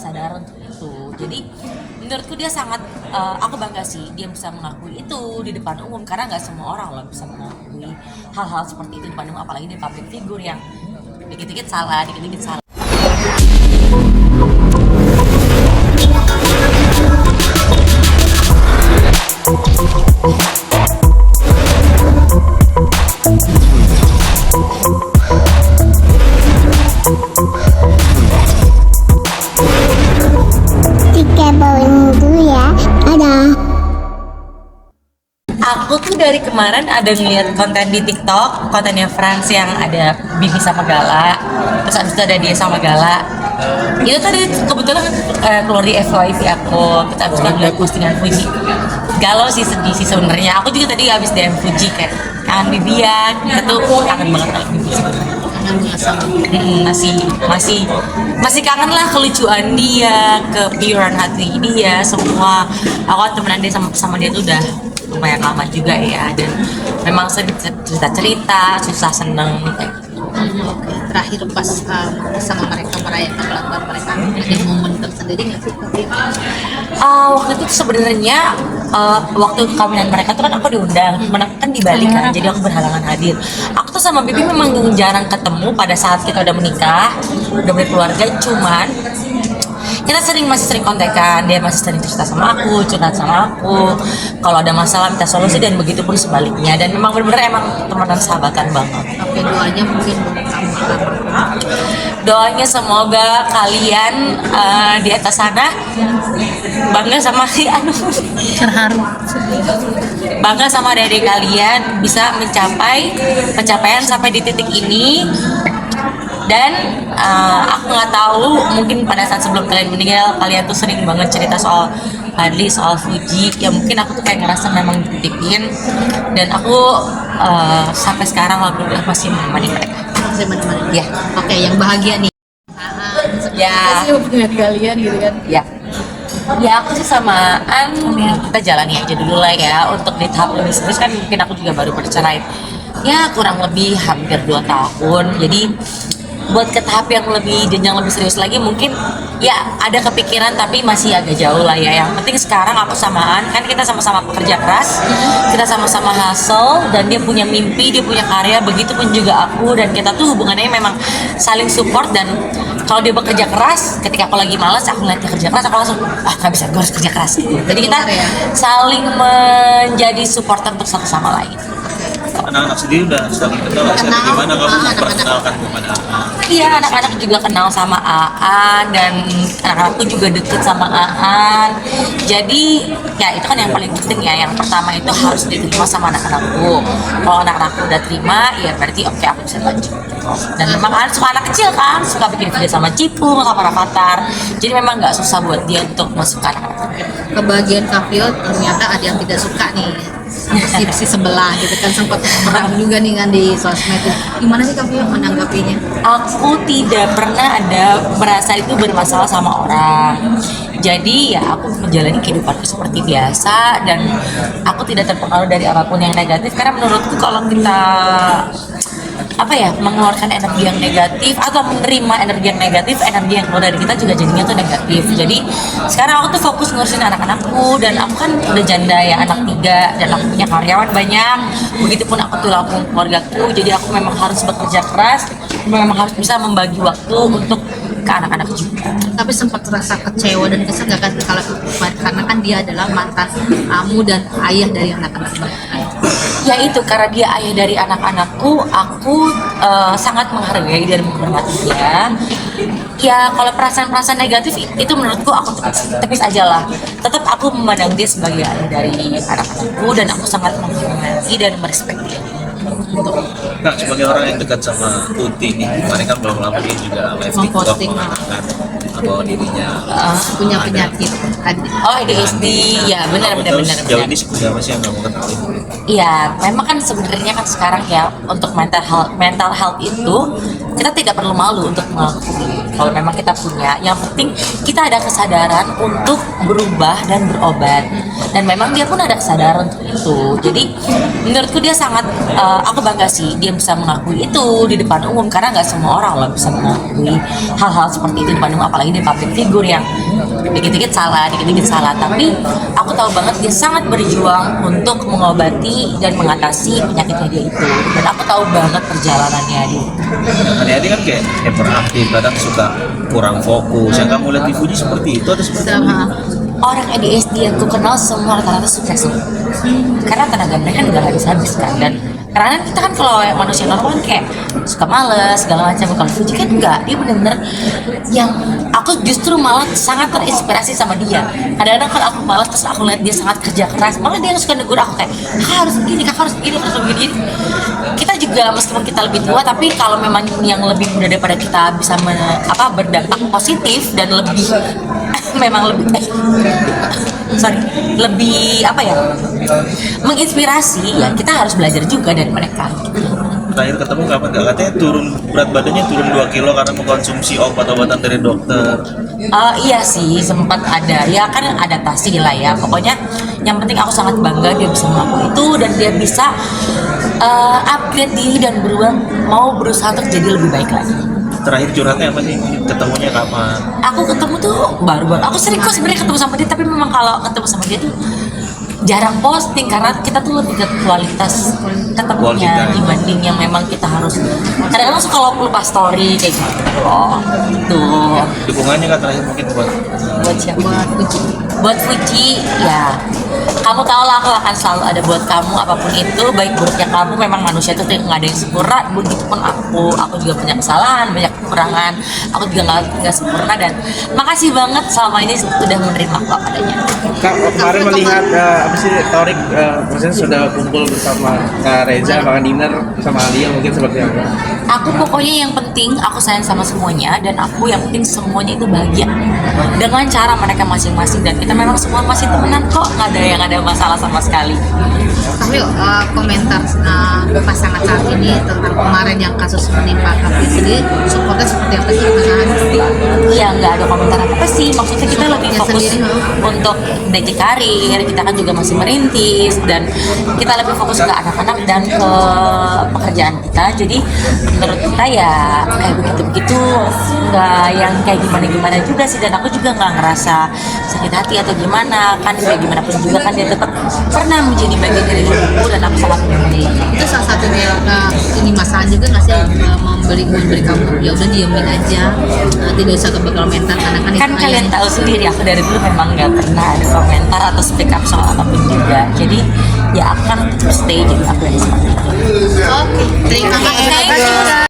sadar untuk itu. Jadi menurutku dia sangat aku bangga sih dia bisa mengakui itu di depan umum, karena nggak semua orang loh bisa mengakui hal-hal seperti itu di depan umum, apalagi di public figure yang dikit-dikit salah, dikit-dikit salah. Aku tuh dari kemarin ada ngeliat konten di TikTok, kontennya Frans yang ada Bibi sama Gala, terus abis itu ada dia sama Gala. Itu tadi kebetulan keluar di FYP aku, terus abis itu ngeliat postingan Fuji. Galau sih, sedih sih sebenarnya. Aku juga tadi abis DM Fuji kayak kangen Bibian, kita tuh kangen banget sama Bibi sebenarnya. Masih kangen lah kelucuan dia, kepiuran hati dia, semua. Aku temenan dia sama dia tuh udah lumayan lama juga ya, dan memang cerita-cerita susah seneng kayak gitu. Oke. Terakhir pas sama mereka merayakan ulang tahun mereka, ada momen tersendiri nggak sih? Waktu itu sebenarnya waktu kawinan mereka tuh kan aku diundang, cuman aku kan di Bali kan, jadi aku berhalangan hadir. Aku tuh sama Bibi memang jarang ketemu pada saat kita udah menikah, udah berkeluarga, cuman kita masih sering kontekan, dia masih sering cerita sama aku, curhat sama aku, kalau ada masalah minta solusi, dan begitu pun sebaliknya. Dan memang benar-benar emang teman sahabatan banget. Oke, doanya mungkin sama. Doanya semoga kalian di atas sana bangga sama Terharu. bangga sama adik kalian, bisa mencapai pencapaian sampai di titik ini. Dan aku nggak tahu, mungkin pada saat sebelum kalian meninggal, kalian tuh sering banget cerita soal Fadli, soal Fuji, ya mungkin aku tuh kayak ngerasa memang dititipin, dan aku sampai sekarang alhamdulillah masih menemani mereka. Masih menemani. Ya. Oke, yang bahagia nih. Ya. Apa sih hubungan kalian gitu kan? Ya. Ya aku sih samaan, kita jalani aja dulu lah ya. Untuk di tahap lebih serius kan mungkin aku juga baru bercerai ya kurang lebih hampir 2 tahun. Jadi buat ke tahap yang lebih jenjang lebih serius lagi mungkin ya ada kepikiran, tapi masih agak jauh lah ya. Yang penting sekarang aku samaan, kan kita sama-sama pekerja keras, kita sama-sama hustle, dan dia punya mimpi, dia punya karya, begitu pun juga aku. Dan kita tuh hubungannya memang saling support, dan kalau dia bekerja keras, ketika aku lagi malas, aku ngeliat dia kerja keras, aku langsung nggak bisa, gue harus kerja keras. Jadi kita saling menjadi supporter untuk satu sama lain. Anak-anak sendiri udah saling kenal, gimana kamu memperkenalkan kepada anak? Iya, anak-anak juga kenal sama Aan, dan anak-anakku juga deket sama Aan. Jadi ya itu kan yang paling penting ya. Yang pertama itu harus diterima sama anak-anakku. Kalau anak-anakku udah terima, ya berarti oke, aku bisa lanjut. Dan memang Aan suka anak kecil kan, suka bikin video sama Cipung, sama Rafathar. Jadi memang nggak susah buat dia untuk masuk ke anak-anak. Kebahagiaan Kafil ternyata ada yang tidak suka nih, si sebelah gitu kan, sempat perang juga nih kan di sosmed. Gimana sih Kafil menanggapinya? Aku tidak pernah ada merasa itu bermasalah sama orang. Jadi ya aku menjalani kehidupanku seperti biasa, dan aku tidak terpengaruh dari apapun yang negatif, karena menurutku kalau kita mengeluarkan energi yang negatif atau menerima energi yang negatif, energi yang keluar dari kita juga jadinya tuh negatif. Jadi sekarang aku tuh fokus ngurusin anak-anakku, dan aku kan udah janda ya, anak 3, dan aku punya karyawan banyak. Begitupun aku tulang punggung keluargaku, jadi aku memang harus bekerja keras, memang harus bisa membagi waktu untuk ke anak-anak juga. Tapi sempat terasa kecewa dan kesel gak kan kalau karena kan dia adalah mantan kamu dan ayah dari anak-anak mereka? Ya itu, karena dia ayah dari anak-anakku, aku sangat menghargai dan menghormati dia. Ya kalau perasaan-perasaan negatif itu menurutku aku tepis aja lah. Tetap aku memandang dia sebagai ayah dari anak-anakku, dan aku sangat menghormati dan merespek dia. Nah, sebagai orang yang dekat sama Tuti nih, kemarin kan belum lama dia juga live TikTok Memposting. mengatakan bahwa dirinya Punya ada. penyakit Oh, ADHD, ya benar. Sejauh ini seperti apa sih yang kamu ketahui? Iya, memang kan sebenarnya kan sekarang ya, untuk mental health itu kita tidak perlu malu untuk mengakui kalau memang kita punya. Yang penting kita ada kesadaran untuk berubah dan berobat, dan memang dia pun ada kesadaran untuk itu. Jadi menurutku dia sangat aku bangga sih dia bisa mengakui itu di depan umum, karena nggak semua orang loh bisa mengakui hal-hal seperti itu di depan umum, apalagi dia public figure yang dikit-dikit salah, tapi aku tahu banget dia sangat berjuang untuk mengobati dan mengatasi penyakitnya dia itu, dan aku tahu banget perjalanannya dia. Adi kan kayak hyperaktif, kadang suka kurang fokus. Yang kamu lihat di Fuji seperti itu, ada seperti itu? Sama. Orang ADHD yang aku kenal semua rata-rata sukses loh. Karena tenaga mereka juga nggak habis-habis kan. Dan karena kita kan kalau manusia normal kan kayak suka males segala macam. Kalau Fuji kan enggak, dia bener-bener yang aku justru malah sangat terinspirasi sama dia. Kadang-kadang kalau aku malas terus aku lihat dia sangat kerja keras, malah dia suka negur aku kayak kakak harus begini, kakak harus begini, harus begini. Kita juga meskipun kita lebih tua, tapi kalau memang yang lebih muda daripada kita bisa berdampak positif dan lebih memang lebih lebih menginspirasi, ya kita harus belajar juga dari mereka. Terakhir ketemu kapan nggak? Katanya berat badannya turun 2 kilo karena mengkonsumsi obat-obatan dari dokter. Iya sih, sempat ada, ya kan adaptasi lah ya. Pokoknya yang penting aku sangat bangga dia bisa melakukan itu dan dia bisa upgrade diri dan berusaha untuk jadi lebih baik lagi. Terakhir curhatnya apa sih? Ketemunya kapan? Aku ketemu tuh baru-baru. Aku sering kok sebenarnya ketemu sama dia, tapi memang kalau ketemu sama dia tuh jarang posting karena kita tuh lebih ke kualitas ketemunya dibanding yang memang kita harus. Kadang-kadang suka lupa story kayak gitu loh. Gitu. Dukungannya kan terakhir mungkin Buat siapa? Buat Fuji ya. Kamu tahu lah, aku akan selalu ada buat kamu apapun itu, baik buruknya kamu. Memang manusia itu nggak ada yang sempurna, begitu pun aku juga punya kesalahan, banyak kekurangan, aku juga nggak sempurna. Dan makasih banget selama ini sudah menerima aku apa adanya. Kak, kemarin melihat Torik maksudnya sudah kumpul bersama Kak Reza, bahkan dinner sama Alia, mungkin seperti apa? Aku pokoknya yang penting aku sayang sama semuanya, dan aku yang penting semuanya itu bahagia dengan cara mereka masing-masing, dan kita memang semua masih temenan kok, nggak ada masalah sama sekali. Tapi komentar pasangan saat ini tentang kemarin yang kasus menimpa Kavi sendiri, supportnya seperti apa sih pasangan? Iya, nggak ada komentar apa sih, maksudnya kita lebih Ya, fokus sendiri, untuk DG karir, kita kan juga masih merintis, dan kita lebih fokus ke anak-anak dan ke pekerjaan kita. Jadi menurut kita ya kayak begitu-begitu, nggak yang kayak gimana-gimana juga sih, dan aku juga nggak ngerasa sakit hati atau gimana, kan kayak gimana pun juga kan dia tetap pernah menjadi bagian dari hidupku dan aku sangat mengerti. Itu salah satunya ini masalah juga nggak sih, memberi kamu ya udah diemin aja, tidak usah berkomentar karena Kan kalian tahu sendiri aku dari dulu memang nggak pernah ada komentar atau speak up soal apapun juga, jadi ya aku kan tetap stay jadi aku yang seperti itu. Oke, terima kasih.